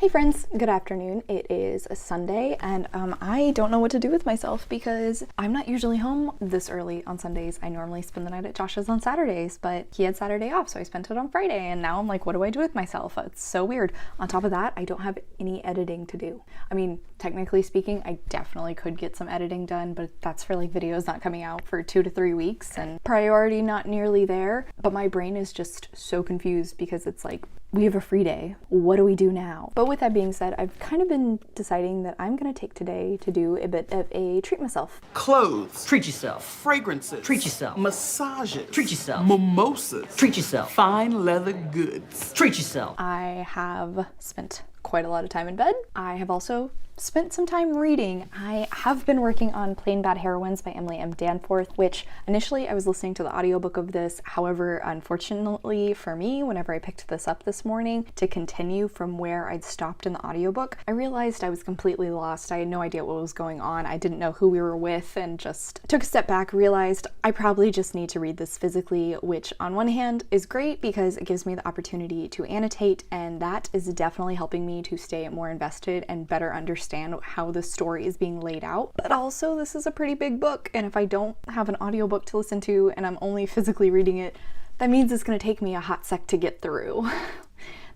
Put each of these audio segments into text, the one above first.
Hey friends, good afternoon. It is a Sunday and I don't know what to do with myself because I'm not usually home this early on Sundays. I normally spend the night at Josh's on Saturdays, but he had Saturday off, so I spent it on Friday, and now I'm like, what do I do with myself? It's so weird. On top of that, I don't have any editing to do. I mean, technically speaking, I definitely could get some editing done, but that's for like videos not coming out for 2 to 3 weeks and priority not nearly there. But my brain is just so confused because it's like, we have a free day. What do we do now? But with that being said, I've kind of been deciding that I'm gonna take today to do a bit of a treat myself. Clothes. Treat yourself. Fragrances. Treat yourself. Massages. Treat yourself. Mimosas. Treat yourself. Fine leather goods. Treat yourself. I have spent quite a lot of time in bed. I have also spent some time reading. I have been working on Plain Bad Heroines by Emily M. Danforth, which initially I was listening to the audiobook of this. However, unfortunately for me, whenever I picked this up this morning to continue from where I'd stopped in the audiobook, I realized I was completely lost. I had no idea what was going on. I didn't know who we were with and just took a step back, realized I probably just need to read this physically, which on one hand is great because it gives me the opportunity to annotate, and that is definitely helping me to stay more invested and better understand how the story is being laid out. But also, this is a pretty big book, and if I don't have an audiobook to listen to and I'm only physically reading it, that means it's going to take me a hot sec to get through.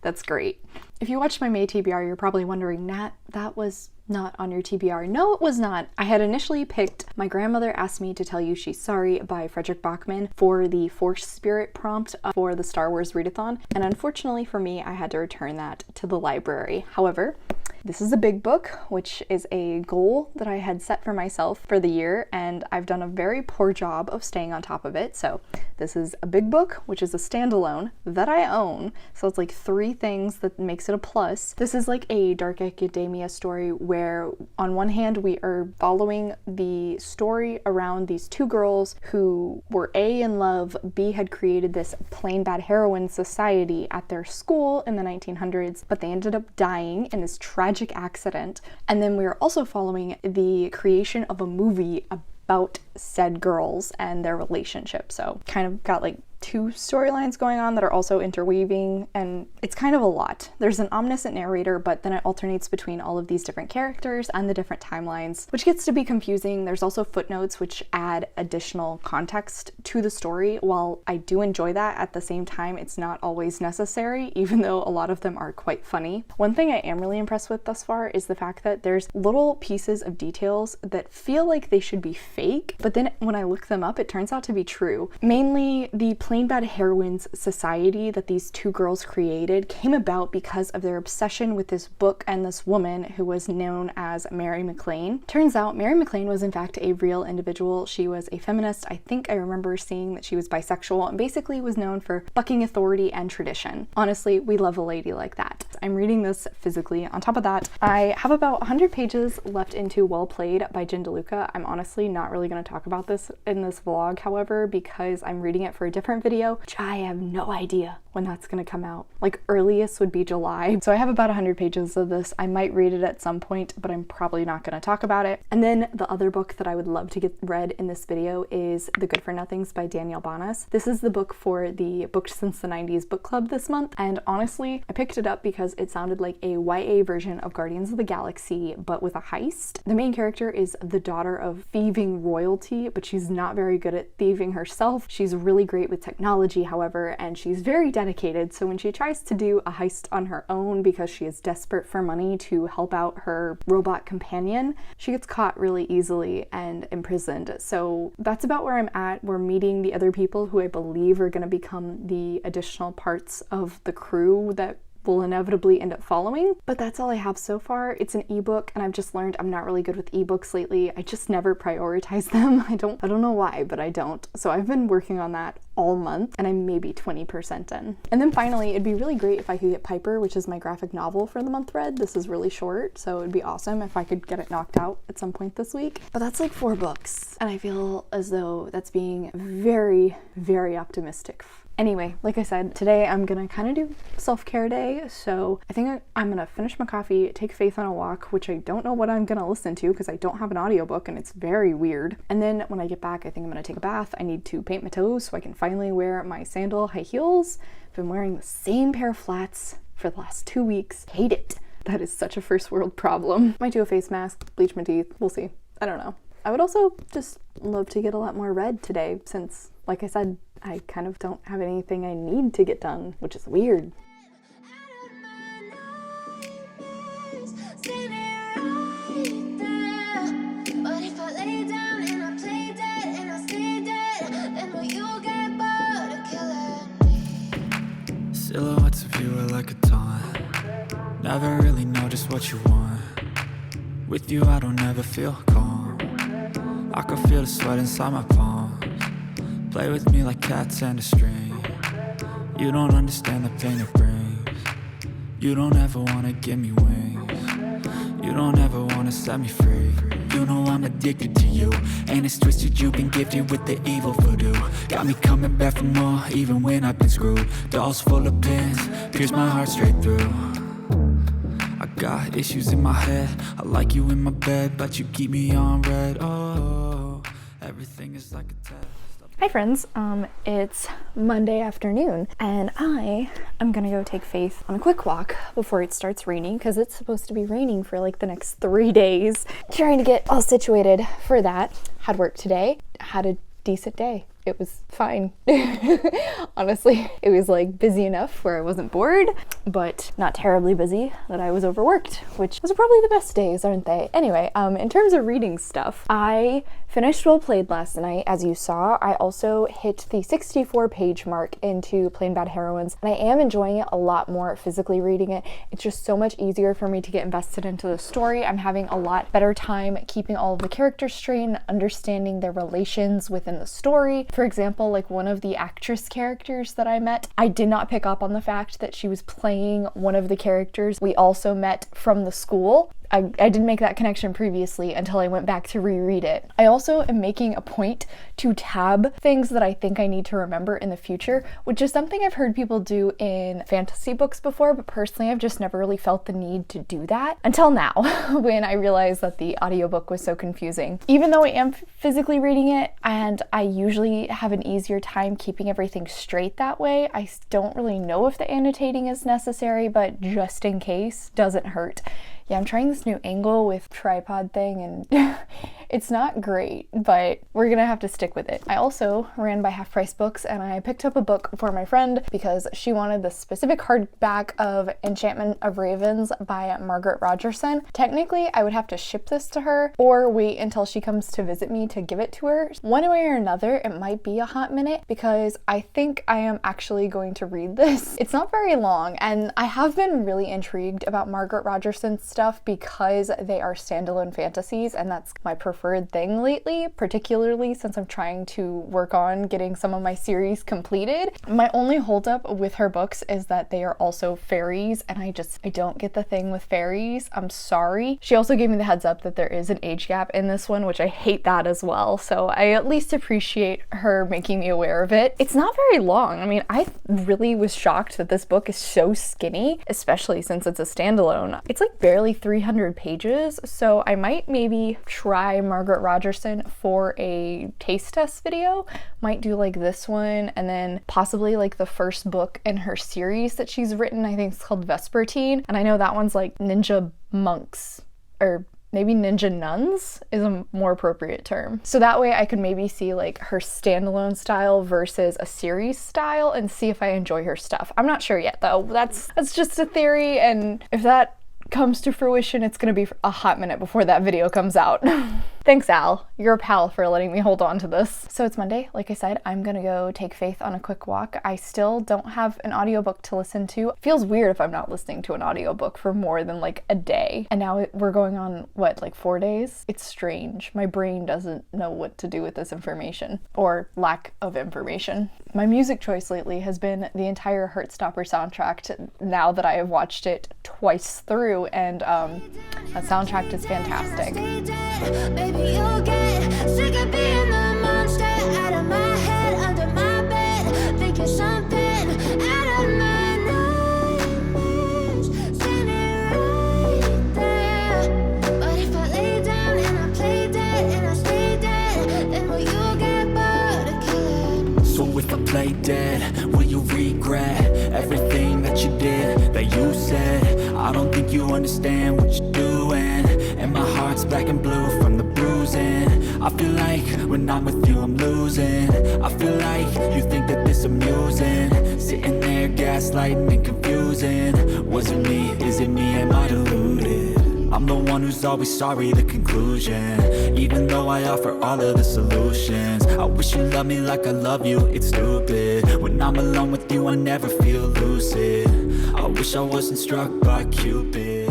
That's great. If you watched my May TBR, you're probably wondering, Nat, that was not on your TBR. No, it was not. I had initially picked My Grandmother Asked Me to Tell You She's Sorry by Frederick Bachman for the Force Spirit prompt for the Star Wars readathon, and unfortunately for me, I had to return that to the library. However, this is a big book, which is a goal that I had set for myself for the year, and I've done a very poor job of staying on top of it. So this is a big book, which is a standalone that I own. So it's like 3 things that makes it a plus. This is like a dark academia story where on one hand we are following the story around these 2 girls who were A, in love, B, had created this Plain Bad Heroine society at their school in the 1900s, but they ended up dying in this tragic accident. And then we are also following the creation of a movie about said girls and their relationship. So kind of got like 2 storylines going on that are also interweaving, and it's kind of a lot. There's an omniscient narrator, but then it alternates between all of these different characters and the different timelines, which gets to be confusing. There's also footnotes which add additional context to the story. While I do enjoy that, at the same time, it's not always necessary, even though a lot of them are quite funny. One thing I am really impressed with thus far is the fact that there's little pieces of details that feel like they should be fake, but then when I look them up, it turns out to be true. Mainly, the Plain Bad Heroines society that these 2 girls created came about because of their obsession with this book and this woman who was known as Mary McLean. Turns out Mary McLean was in fact a real individual. She was a feminist. I think I remember seeing that she was bisexual and basically was known for bucking authority and tradition. Honestly, we love a lady like that. I'm reading this physically. On top of that, I have about 100 pages left into Well Played by Jen DeLuca. I'm honestly not really going to talk about this in this vlog, however, because I'm reading it for a different video, which I have no idea when that's going to come out. Like, earliest would be July. So I have about 100 pages of this. I might read it at some point, but I'm probably not going to talk about it. And then the other book that I would love to get read in this video is The Good for Nothings by Danielle Banas. This is the book for the Booked Since the 90s book club this month, and honestly, I picked it up because it sounded like a YA version of Guardians of the Galaxy, but with a heist. The main character is the daughter of thieving royalty, but she's not very good at thieving herself. She's really great with technology, however, and she's very dedicated, so when she tries to do a heist on her own because she is desperate for money to help out her robot companion, she gets caught really easily and imprisoned. So that's about where I'm at. We're meeting the other people who I believe are going to become the additional parts of the crew that will inevitably end up following, but that's all I have so far. It's an ebook, and I've just learned I'm not really good with ebooks lately. I just never prioritize them. I don't know why, but I don't. So I've been working on that all month, and I'm maybe 20% in. And then finally, it'd be really great if I could get Piper, which is my graphic novel for the month read. This is really short, so it'd be awesome if I could get it knocked out at some point this week. But that's like 4 books, and I feel as though that's being very, very optimistic. Anyway, like I said, today I'm gonna kind of do self-care day, so I think I'm gonna finish my coffee, take Faith on a walk, which I don't know what I'm gonna listen to because I don't have an audiobook and it's very weird. And then when I get back, I think I'm gonna take a bath. I need to paint my toes so I can finally wear my sandal high heels. I've been wearing the same pair of flats for the last 2 weeks. Hate it. That is such a first world problem. Might do a face mask, bleach my teeth, we'll see. I don't know. I would also just love to get a lot more read today since, like I said, I kind of don't have anything I need to get done, which is weird. Silhouettes of you are like a taunt. Never really know just what you want. With you I don't ever feel calm. I can feel the sweat inside my palms. Play with me like cats and a string. You don't understand the pain it brings. You don't ever wanna give me wings. You don't ever wanna set me free. You know I'm addicted to you, and it's twisted, you've been gifted with the evil voodoo. Got me coming back for more, even when I've been screwed. Dolls full of pins, pierce my heart straight through. I got issues in my head, I like you in my bed, but you keep me on red. Oh, everything is like a test. Hi friends, it's Monday afternoon and I am gonna go take Faith on a quick walk before it starts raining because it's supposed to be raining for like the next 3 days. Trying to get all situated for that. Had work today, had a decent day. It was fine. Honestly, it was like busy enough where I wasn't bored, but not terribly busy that I was overworked, which was probably the best days, aren't they? Anyway, in terms of reading stuff, I finished Well Played last night, as you saw. I also hit the 64-page mark into Plain Bad Heroines, and I am enjoying it a lot more physically reading it. It's just so much easier for me to get invested into the story. I'm having a lot better time keeping all of the characters straight and understanding their relations within the story. For example, like one of the actress characters that I met, I did not pick up on the fact that she was playing one of the characters we also met from the school. I didn't make that connection previously until I went back to reread it. I also am making a point to tab things that I think I need to remember in the future, which is something I've heard people do in fantasy books before, but personally I've just never really felt the need to do that until now, when I realized that the audiobook was so confusing. Even though I am physically reading it, and I usually have an easier time keeping everything straight that way, I don't really know if the annotating is necessary, but just in case, doesn't hurt. Yeah, I'm trying this new angle with tripod thing and it's not great, but we're gonna have to stick with it. I also ran by Half Price Books and I picked up a book for my friend because she wanted the specific hardback of Enchantment of Ravens by Margaret Rogerson. Technically, I would have to ship this to her or wait until she comes to visit me to give it to her. One way or another, it might be a hot minute because I think I am actually going to read this. It's not very long and I have been really intrigued about Margaret Rogerson's stuff because they are standalone fantasies and that's my preferred thing lately, particularly since I'm trying to work on getting some of my series completed. My only holdup with her books is that they are also fairies and I don't get the thing with fairies. I'm sorry. She also gave me the heads up that there is an age gap in this one, which I hate that as well. So I at least appreciate her making me aware of it. It's not very long. I mean, I really was shocked that this book is so skinny, especially since it's a standalone. It's like barely 300 pages, so I might maybe try Margaret Rogerson for a taste test video. Might do like this one and then possibly like the first book in her series that she's written. I think it's called Vespertine, and I know that one's like ninja monks, or maybe ninja nuns is a more appropriate term. So that way I could maybe see like her standalone style versus a series style and see if I enjoy her stuff. I'm not sure yet though. That's just a theory, and if that comes to fruition, it's gonna be a hot minute before that video comes out. Thanks, Al. You're a pal for letting me hold on to this. So it's Monday. Like I said, I'm gonna go take Faith on a quick walk. I still don't have an audiobook to listen to. It feels weird if I'm not listening to an audiobook for more than like a day. And now we're going on, what, like 4 days? It's strange. My brain doesn't know what to do with this information, or lack of information. My music choice lately has been the entire Heartstopper soundtrack now that I have watched it twice through, and that soundtrack is fantastic. Baby, you'll get sick of being the monster out of my head, under my bed, thinking something out of my nightmares, standing right there. But if I lay down and I play dead and I stay dead, then will you get bored of killing? So if I play dead, will you regret everything that you did, that you said? I don't think you understand what you're doing. And my heart's black and blue from the bruising. I feel like when I'm with you I'm losing. I feel like you think that this amusing. Sitting there gaslighting and confusing. Was it me? Is it me? Am I deluded? I'm the one who's always sorry, the conclusion. Even though I offer all of the solutions. I wish you loved me like I love you, it's stupid. When I'm alone with you I never feel lucid. I wish I wasn't struck by Cupid.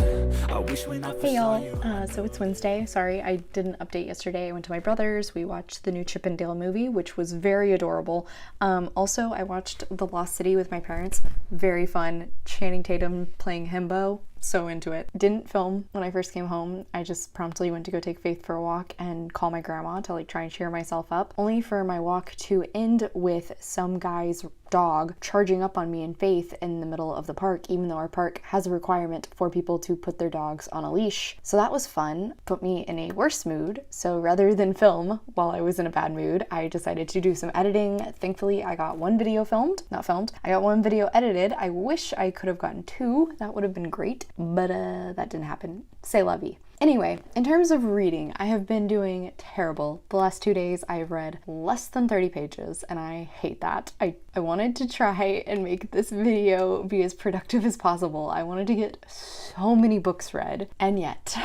I wish when I Hey saw y'all, you so it's Wednesday. Sorry, I didn't update yesterday. I went to my brother's. We watched the new Chip and Dale movie, which was very adorable. Also, I watched The Lost City with my parents. Very fun. Channing Tatum playing himbo. So into it. Didn't film when I first came home. I just promptly went to go take Faith for a walk and call my grandma to like try and cheer myself up, only for my walk to end with some guy's dog charging up on me and Faith in the middle of the park, even though our park has a requirement for people to put their dogs on a leash. So that was fun, put me in a worse mood. So rather than film while I was in a bad mood, I decided to do some editing. Thankfully, I got one video I got one video edited. I wish I could have gotten two. That would have been great, but that didn't happen. C'est la vie. Anyway, in terms of reading, I have been doing terrible. The last 2 days I've read less than 30 pages and I hate that. I wanted to try and make this video be as productive as possible. I wanted to get so many books read, and yet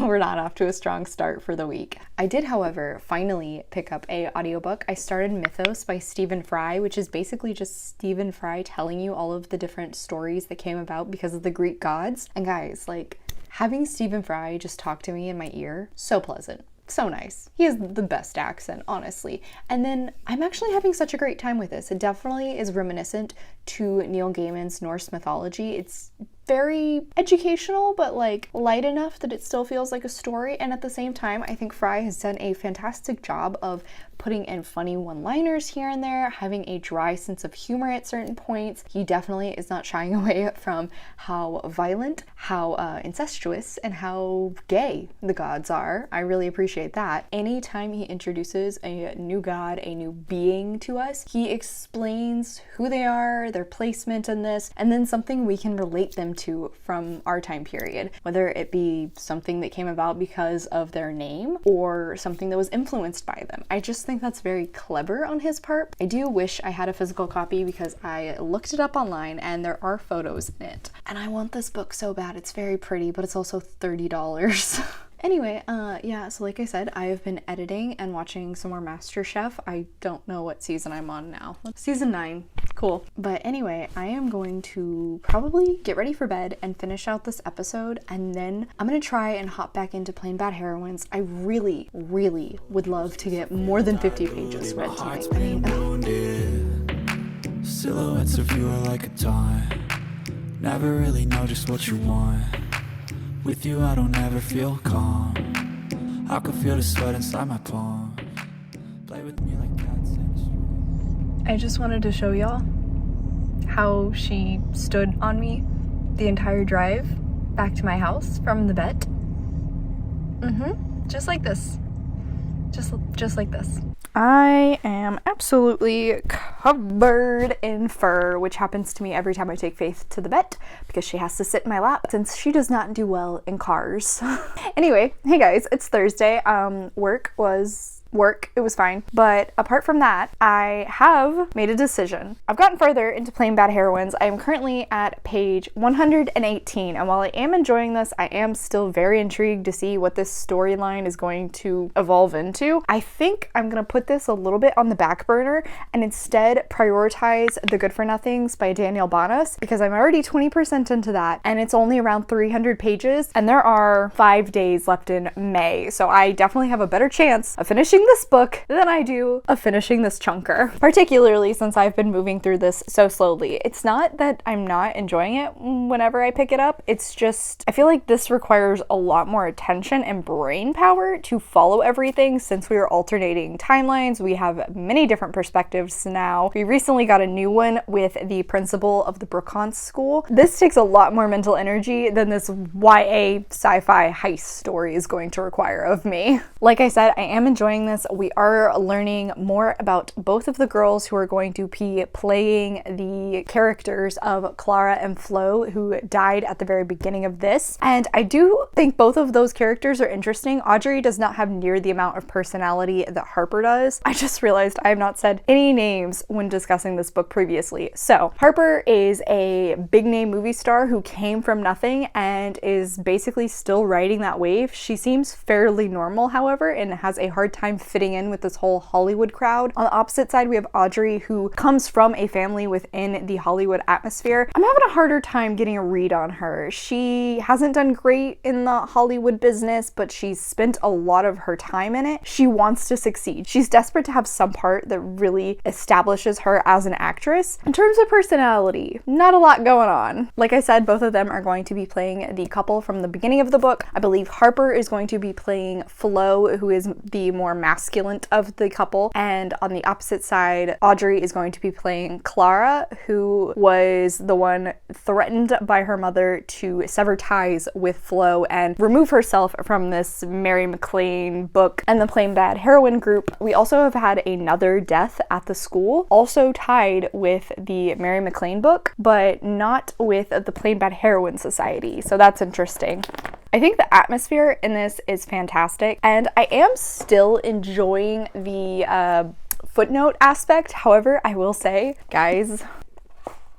we're not off to a strong start for the week. I did, however, finally pick up an audiobook. I started Mythos by Stephen Fry, which is basically just Stephen Fry telling you all of the different stories that came about because of the Greek gods. And guys, like, having Stephen Fry just talk to me in my ear, so pleasant. So nice. He has the best accent, honestly. And then I'm actually having such a great time with this. It definitely is reminiscent to Neil Gaiman's Norse mythology. It's very educational, but like light enough that it still feels like a story. And at the same time, I think Fry has done a fantastic job of putting in funny one-liners here and there, having a dry sense of humor at certain points. He definitely is not shying away from how violent, how incestuous, and how gay the gods are. I really appreciate that. Anytime he introduces a new god, a new being to us, he explains who they are, their placement in this, and then something we can relate them to from our time period, whether it be something that came about because of their name or something that was influenced by them. I just think that's very clever on his part. I do wish I had a physical copy because I looked it up online and there are photos in it. And I want this book so bad. It's very pretty, but it's also $30. Anyway, yeah, so like I said, I have been editing and watching some more MasterChef. I don't know what season I'm on now. Season 9. Cool. But anyway, I am going to probably get ready for bed and finish out this episode, and then I'm gonna try and hop back into Plain Bad Heroines. I really, really would love to get more than 50 pages read tonight. I mean, silhouettes of you are like a dime. Never really know just what you want. With you I don't ever feel calm. I can feel the sweat inside my palm. Play with me like cats in a street. I just wanted to show y'all how she stood on me the entire drive back to my house from the vet. Just like this. Just like this. I am absolutely covered in fur, which happens to me every time I take Faith to the vet because she has to sit in my lap since she does not do well in cars. Anyway, hey guys, it's Thursday. Work, it was fine. But apart from that, I have made a decision. I've gotten further into Plain Bad Heroines. I am currently at page 118, and while I am enjoying this, I am still very intrigued to see what this storyline is going to evolve into. I think I'm gonna put this a little bit on the back burner and instead prioritize The Good for Nothings by Danielle Bonas, because I'm already 20% into that, and it's only around 300 pages, and there are 5 days left in May, so I definitely have a better chance of finishing this book than I do of finishing this chunker, particularly since I've been moving through this so slowly. It's not that I'm not enjoying it whenever I pick it up, it's just I feel like this requires a lot more attention and brain power to follow everything since we are alternating timelines. We have many different perspectives now. We recently got a new one with the principal of the Brookhaus school. This takes a lot more mental energy than this YA sci-fi heist story is going to require of me. Like I said, I am enjoying this. this, we are learning more about both of the girls who are going to be playing the characters of Clara and Flo, who died at the very beginning of this. And I do think both of those characters are interesting. Audrey does not have near the amount of personality that Harper does. I just realized I have not said any names when discussing this book previously. So Harper is a big name movie star who came from nothing and is basically still riding that wave. She seems fairly normal, however, and has a hard time fitting in with this whole Hollywood crowd. On the opposite side, we have Audrey, who comes from a family within the Hollywood atmosphere. I'm having a harder time getting a read on her. She hasn't done great in the Hollywood business, but she's spent a lot of her time in it. She wants to succeed. She's desperate to have some part that really establishes her as an actress. In terms of personality, not a lot going on. Like I said, both of them are going to be playing the couple from the beginning of the book. I believe Harper is going to be playing Flo, who is the more masculine of the couple, and on the opposite side, Audrey is going to be playing Clara, who was the one threatened by her mother to sever ties with Flo and remove herself from this Mary McLean book and the Plain Bad Heroine group. We also have had another death at the school, also tied with the Mary McLean book, but not with the Plain Bad Heroine Society, so that's interesting. I think the atmosphere in this is fantastic, and I am still enjoying the footnote aspect. However, I will say, guys,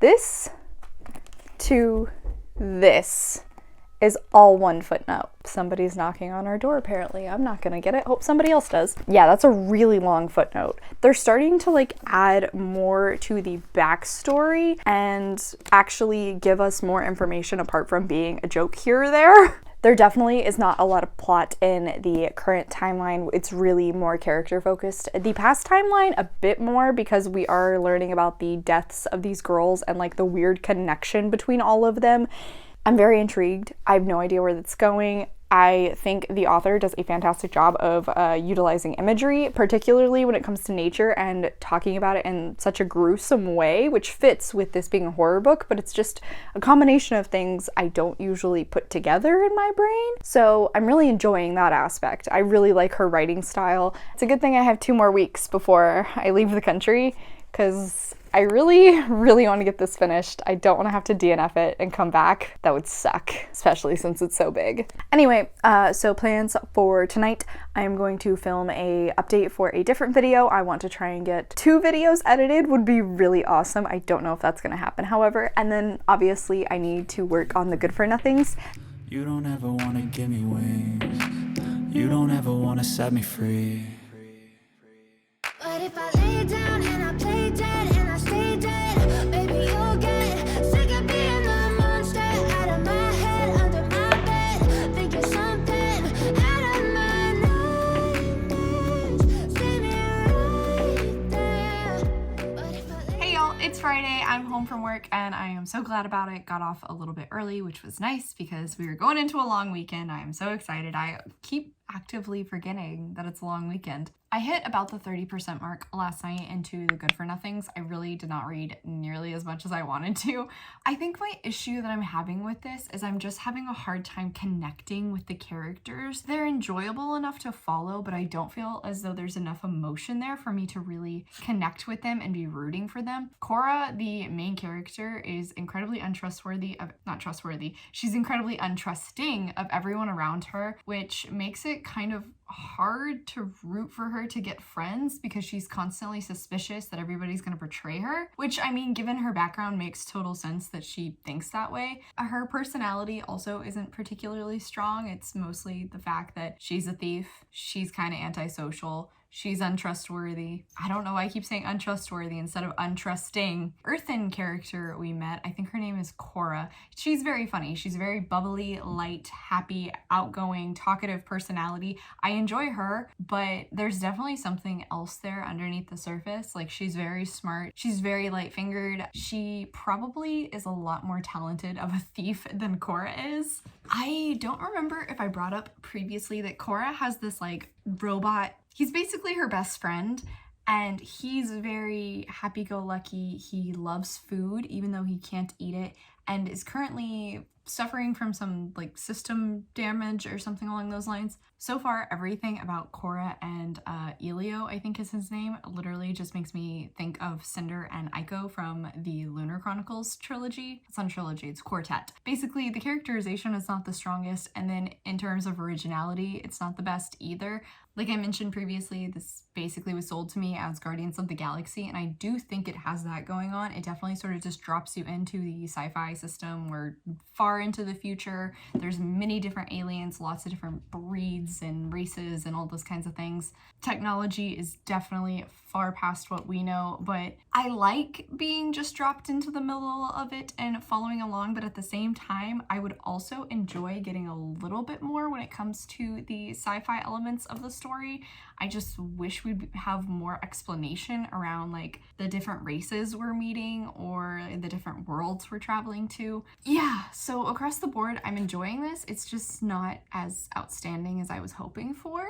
this to this is all one footnote. Somebody's knocking on our door apparently. I'm not gonna get it. Hope somebody else does. Yeah, that's a really long footnote. They're starting to like add more to the backstory and actually give us more information apart from being a joke here or there. There definitely is not a lot of plot in the current timeline. It's really more character focused. The past timeline, a bit more, because we are learning about the deaths of these girls and like the weird connection between all of them. I'm very intrigued. I have no idea where that's going. I think the author does a fantastic job of utilizing imagery, particularly when it comes to nature and talking about it in such a gruesome way, which fits with this being a horror book, but it's just a combination of things I don't usually put together in my brain. So I'm really enjoying that aspect. I really like her writing style. It's a good thing I have 2 more weeks before I leave the country, because I really, really want to get this finished. I don't want to have to DNF it and come back. That would suck, especially since it's so big. Anyway, so plans for tonight, I'm going to film a update for a different video. I want to try and get 2 videos edited, would be really awesome. I don't know if that's going to happen, however. And then obviously I need to work on the Good for Nothings. You don't ever want to give me wings. You don't ever want to set me free. But if I lay down and I play dead and I stay dead, baby, you'll get sick of being the monster out of my head, under my bed, thinking something out of my nightmares. Stay right there. But if I lay Hey y'all, it's Friday. I'm home from work and I am so glad about it. Got off a little bit early, which was nice because we were going into a long weekend. I am so excited. I keep actively forgetting that it's a long weekend. I hit about the 30% mark last night into the Good for Nothings. I really did not read nearly as much as I wanted to. I think my issue that I'm having with this is I'm just having a hard time connecting with the characters. They're enjoyable enough to follow, but I don't feel as though there's enough emotion there for me to really connect with them and be rooting for them. Cora, the main character, is incredibly she's incredibly untrusting of everyone around her, which makes it kind of hard to root for her to get friends because she's constantly suspicious that everybody's going to betray her, which, I mean, given her background, makes total sense that she thinks that way. Her personality also isn't particularly strong. It's mostly the fact that she's a thief, she's kind of antisocial, she's untrustworthy. I don't know why I keep saying untrustworthy instead of untrusting. Earthen character we met, I think her name is Cora. She's very funny. She's very bubbly, light, happy, outgoing, talkative personality. I enjoy her, but there's definitely something else there underneath the surface. Like, she's very smart. She's very light-fingered. She probably is a lot more talented of a thief than Cora is. I don't remember if I brought up previously that Cora has this like robot. He's basically her best friend, and he's very happy-go-lucky. He loves food, even though he can't eat it, and is currently suffering from some like system damage or something along those lines. So far, everything about Korra and 𝗖lie, I think is his name, literally just makes me think of Cinder and 𝗖ście from the Lunar Chronicles trilogy. It's not a trilogy, it's quartet. Basically, the characterization is not the strongest, and then in terms of originality, it's not the best either. Like I mentioned previously, this basically was sold to me as Guardians of the Galaxy, and I do think it has that going on. It definitely sort of just drops you into the sci-fi system. We're far into the future. There's many different aliens, lots of different breeds and races and all those kinds of things. Technology is definitely far past what we know, but I like being just dropped into the middle of it and following along, but at the same time, I would also enjoy getting a little bit more when it comes to the sci-fi elements of the story. I just wish we'd have more explanation around like the different races we're meeting or the different worlds we're traveling to. Yeah, so across the board, I'm enjoying this. It's just not as outstanding as I was hoping for.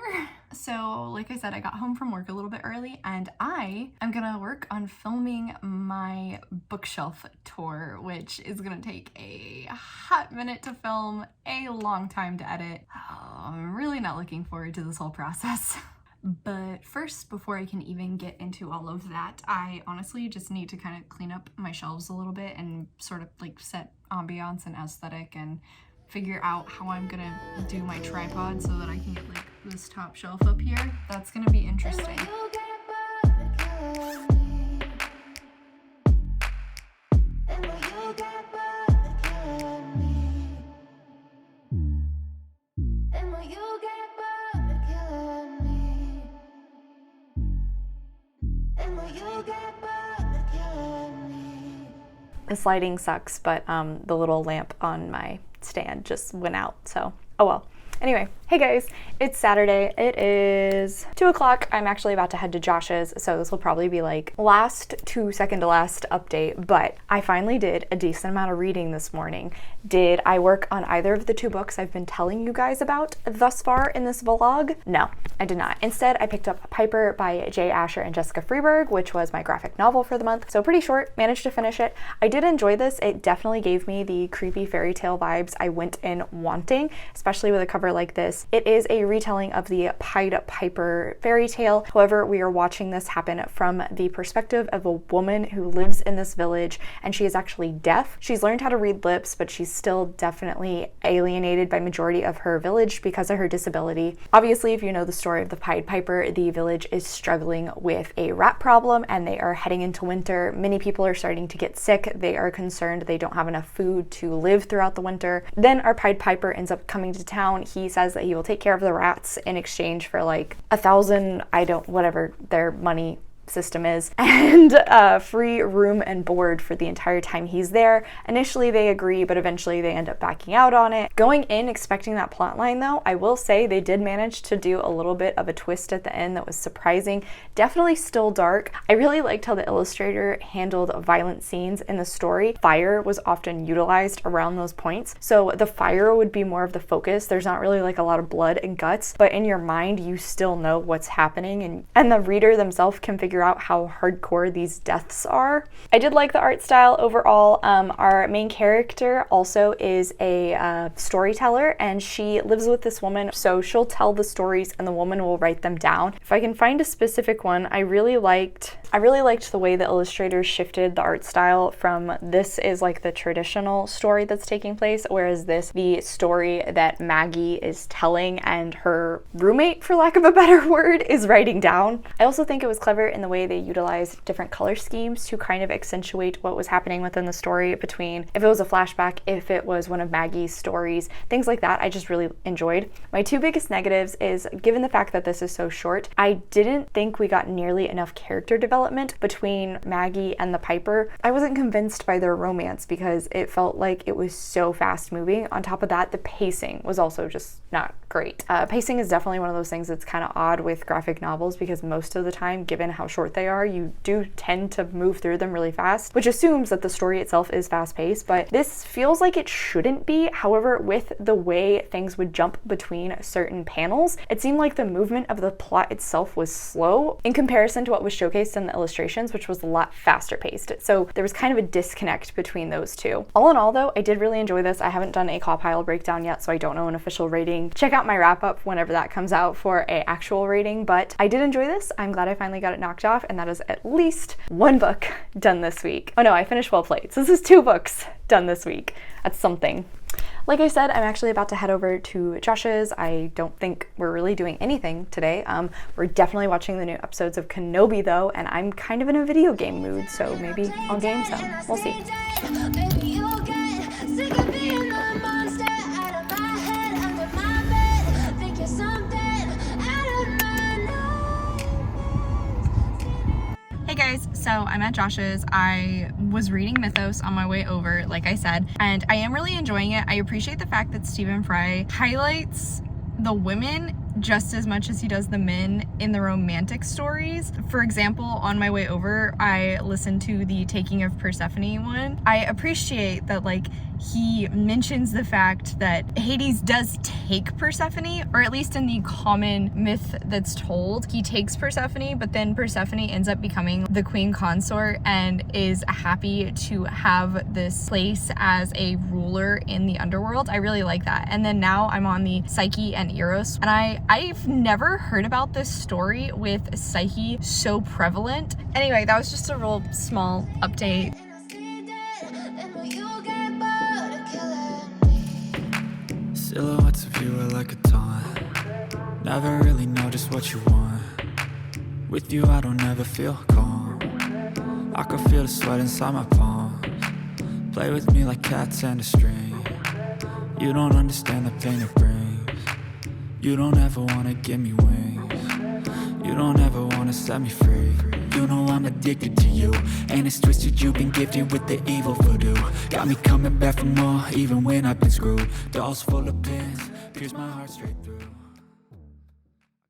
So like I said, I got home from work a little bit early and I am gonna work on filming my bookshelf tour, which is gonna take a hot minute to film, a long time to edit. Oh, I'm really not looking forward to this whole process. But first, before I can even get into all of that, I honestly just need to kind of clean up my shelves a little bit and sort of like set ambiance and aesthetic and figure out how I'm gonna do my tripod so that I can get like this top shelf up here. That's gonna be interesting. This lighting sucks, but the little lamp on my stand just went out, so oh well. Anyway, hey guys, it's Saturday. It is 2 o'clock. I'm actually about to head to Josh's, so this will probably be like last to second to last update, but I finally did a decent amount of reading this morning. Did I work on either of the 2 books I've been telling you guys about thus far in this vlog? No, I did not. Instead, I picked up Piper by Jay Asher and Jessica Freeberg, which was my graphic novel for the month, so pretty short, managed to finish it. I did enjoy this. It definitely gave me the creepy fairy tale vibes I went in wanting, especially with a cover like this. It is a retelling of the Pied Piper fairy tale. However, we are watching this happen from the perspective of a woman who lives in this village, and she is actually deaf. She's learned how to read lips, but she's still definitely alienated by majority of her village because of her disability. Obviously, if you know the story of the Pied Piper, the village is struggling with a rat problem and they are heading into winter. Many people are starting to get sick. They are concerned they don't have enough food to live throughout the winter. Then our Pied Piper ends up coming to town. He says that he will take care of the rats in exchange for like 1,000, whatever their money system is, and free room and board for the entire time he's there. Initially they agree, but eventually they end up backing out on it. Going in expecting that plot line though, I will say they did manage to do a little bit of a twist at the end that was surprising. Definitely still dark. I really liked how the illustrator handled violent scenes in the story. Fire was often utilized around those points, so the fire would be more of the focus. There's not really like a lot of blood and guts, but in your mind you still know what's happening, and the reader themselves can figure out how hardcore these deaths are. I did like the art style overall. Our main character also is a storyteller, and she lives with this woman, so she'll tell the stories and the woman will write them down. If I can find a specific one, I really liked the way the illustrators shifted the art style from this is like the traditional story that's taking place, whereas this the story that Maggie is telling and her roommate, for lack of a better word, is writing down. I also think it was clever in the way they utilized different color schemes to kind of accentuate what was happening within the story, between if it was a flashback, if it was one of Maggie's stories, things like that. I just really enjoyed. My 2 biggest negatives is, given the fact that this is so short, I didn't think we got nearly enough character development between Maggie and the Piper. I wasn't convinced by their romance because it felt like it was so fast moving. On top of that, the pacing was also just not great. Pacing is definitely one of those things that's kind of odd with graphic novels because most of the time, given how short they are, you do tend to move through them really fast, which assumes that the story itself is fast-paced, but this feels like it shouldn't be. However, with the way things would jump between certain panels, it seemed like the movement of the plot itself was slow in comparison to what was showcased in than the illustrations, which was a lot faster paced. So there was kind of a disconnect between those two. All in all though, I did really enjoy this. I haven't done a pile breakdown yet, so I don't know an official rating. Check out my wrap up whenever that comes out for a actual rating, but I did enjoy this. I'm glad I finally got it knocked off, and that is at least one book done this week. Oh no, I finished Well Played. So this is 2 books done this week. That's something. Like I said, I'm actually about to head over to Josh's. I don't think we're really doing anything today. We're definitely watching the new episodes of Kenobi though, and I'm kind of in a video game mood, so maybe I'll game some. We'll see. Baby, you'll get sick of being the monster out of my head, under my bed. Think you're something out of my nightmares. Hey guys, so I'm at Josh's. I was reading Mythos on my way over, like I said, and I am really enjoying it. I appreciate the fact that Stephen Fry highlights the women just as much as he does the men in the romantic stories. For example, on my way over, I listened to the Taking of Persephone one. I appreciate that, like, he mentions the fact that Hades does take Persephone, or at least in the common myth that's told, he takes Persephone, but then Persephone ends up becoming the queen consort and is happy to have this place as a ruler in the underworld. I really like that. And then now I'm on the 𝗖cie and Eros, and I've never heard about this story with 𝗖cie so prevalent. Anyway, that was just a real small update. Silhouettes of you are like a taunt. Never really know just what you want. With you I don't ever feel calm. I can feel the sweat inside my palms. Play with me like cats and a string. You don't understand the pain it brings. You don't ever wanna give me wings. You don't ever wanna set me free. You know I'm addicted to you, and it's twisted, you've been gifted with the evil voodoo. Got me coming back for more, even when I've been screwed. Dolls full of pins, pierce my heart straight through.